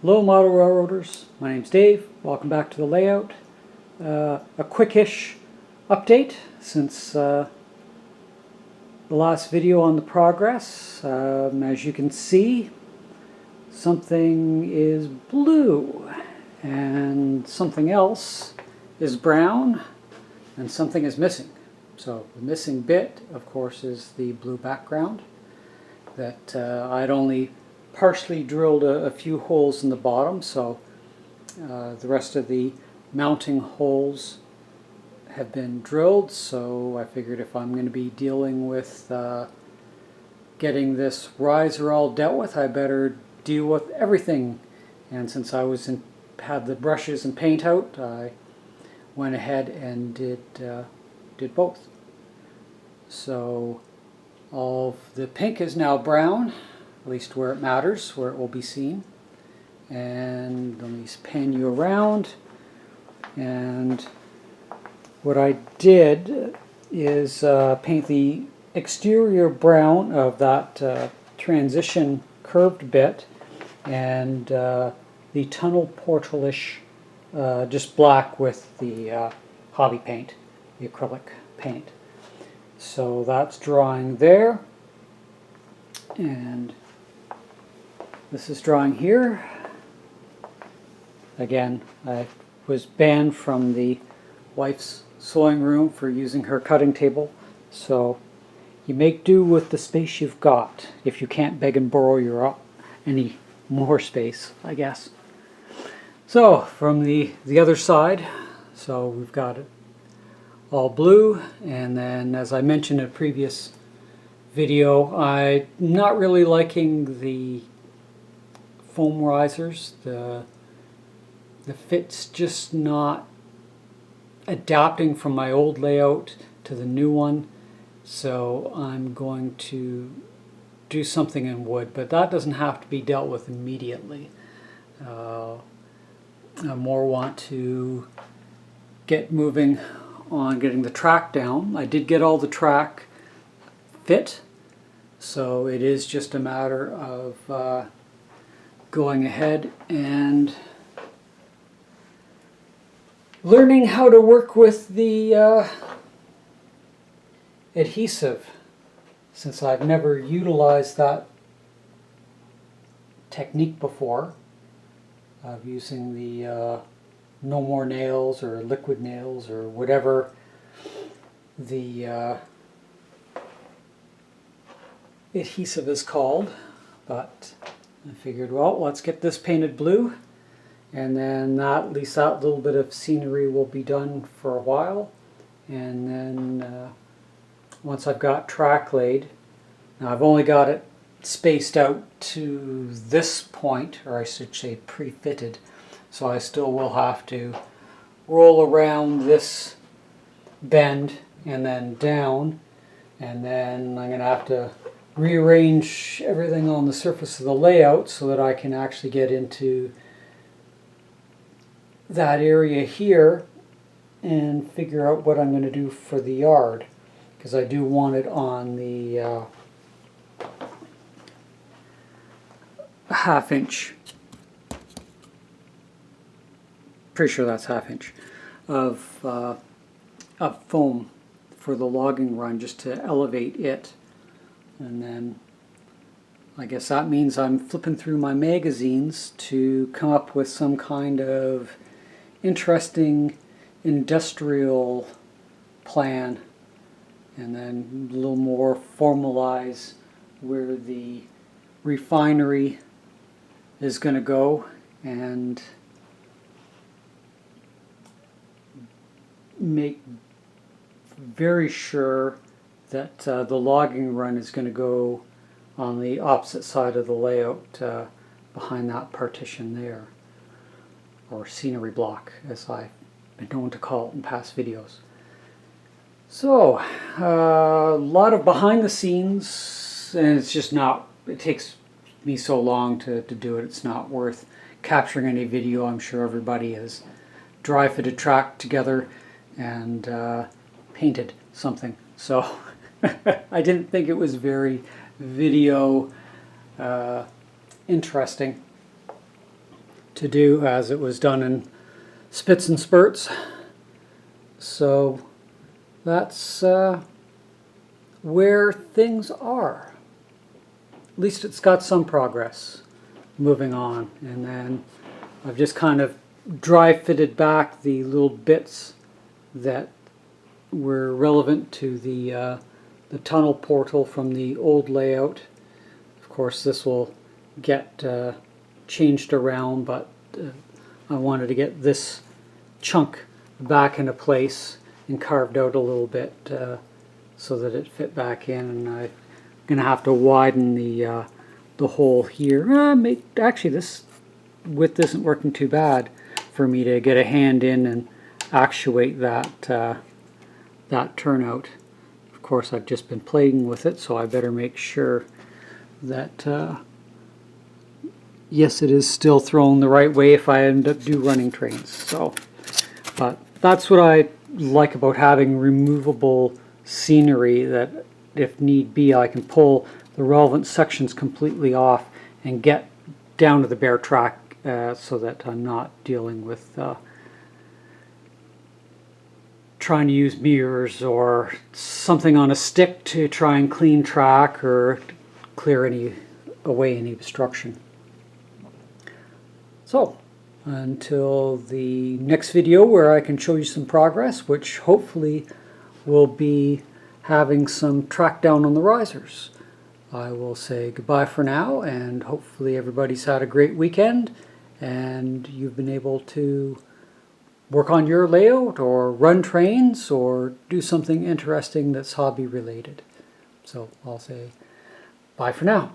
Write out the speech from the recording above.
Hello model railroaders, my name's Dave. Welcome back to the layout. A quickish update since the last video on the progress. As you can see, something is blue and something else is brown and something is missing. So the missing bit, of course, is the blue background that I'd only partially drilled a few holes in the bottom, so the rest of the mounting holes have been drilled. So I figured if I'm going to be dealing with getting this riser all dealt with, I better deal with everything. And since I had the brushes and paint out, I went ahead and did both. So all of the pink is now brown, at least where it matters, where it will be seen. And let me pan you around. And what I did is paint the exterior brown of that transition curved bit, and the tunnel portalish just black with the hobby paint, the acrylic paint. So that's drawing there, and this is drawing here. Again, I was banned from the wife's sewing room for using her cutting table, so you make do with the space you've got if you can't beg and borrow any more space, I guess. So from the other side, so we've got it all blue, and then as I mentioned in a previous video, I'm not really liking the foam risers. The fit's just not adapting from my old layout to the new one, so I'm going to do something in wood, but that doesn't have to be dealt with immediately. I more want to get moving on getting the track down. I did get all the track fit, so it is just a matter of going ahead and learning how to work with the adhesive, since I've never utilized that technique before of using the no more nails or liquid nails or whatever the adhesive is called. But I figured, well, let's get this painted blue, and then at least that little bit of scenery will be done for a while. And then once I've got track laid, now I've only got it spaced out to this point, or I should say pre-fitted, so I still will have to roll around this bend and then down, and then I'm going to have to rearrange everything on the surface of the layout so that I can actually get into that area here and figure out what I'm going to do for the yard, because I do want it on the half-inch, pretty sure that's half-inch of foam for the logging run, just to elevate it. And then I guess that means I'm flipping through my magazines to come up with some kind of interesting industrial plan, and then a little more formalize where the refinery is going to go, and make very sure that the logging run is going to go on the opposite side of the layout, behind that partition there, or scenery block as I've been known to call it in past videos. So a lot of behind the scenes, and it's just not, it takes me so long to do it, it's not worth capturing any video. I'm sure everybody has dry fitted track together and painted something, so I didn't think it was very video interesting. to do, as it was done in spits and spurts. So that's where things are. At least it's got some progress moving on. And then I've just kind of dry fitted back the little bits that were relevant to the tunnel portal from the old layout. Of course, this will get changed around, but I wanted to get this chunk back into place and carved out a little bit so that it fit back in. And I'm going to have to widen the hole here. Actually, this width isn't working too bad for me to get a hand in and actuate that that turnout. Of course, I've just been playing with it, so I better make sure that yes, it is still thrown the right way if I end up running trains. So, but that's what I like about having removable scenery, that if need be I can pull the relevant sections completely off and get down to the bare track so that I'm not dealing with trying to use mirrors or something on a stick to try and clean track or clear away any obstruction. So, until the next video where I can show you some progress, which hopefully will be having some track down on the risers, I will say goodbye for now, and hopefully everybody's had a great weekend and you've been able to work on your layout or run trains or do something interesting that's hobby related. So I'll say bye for now.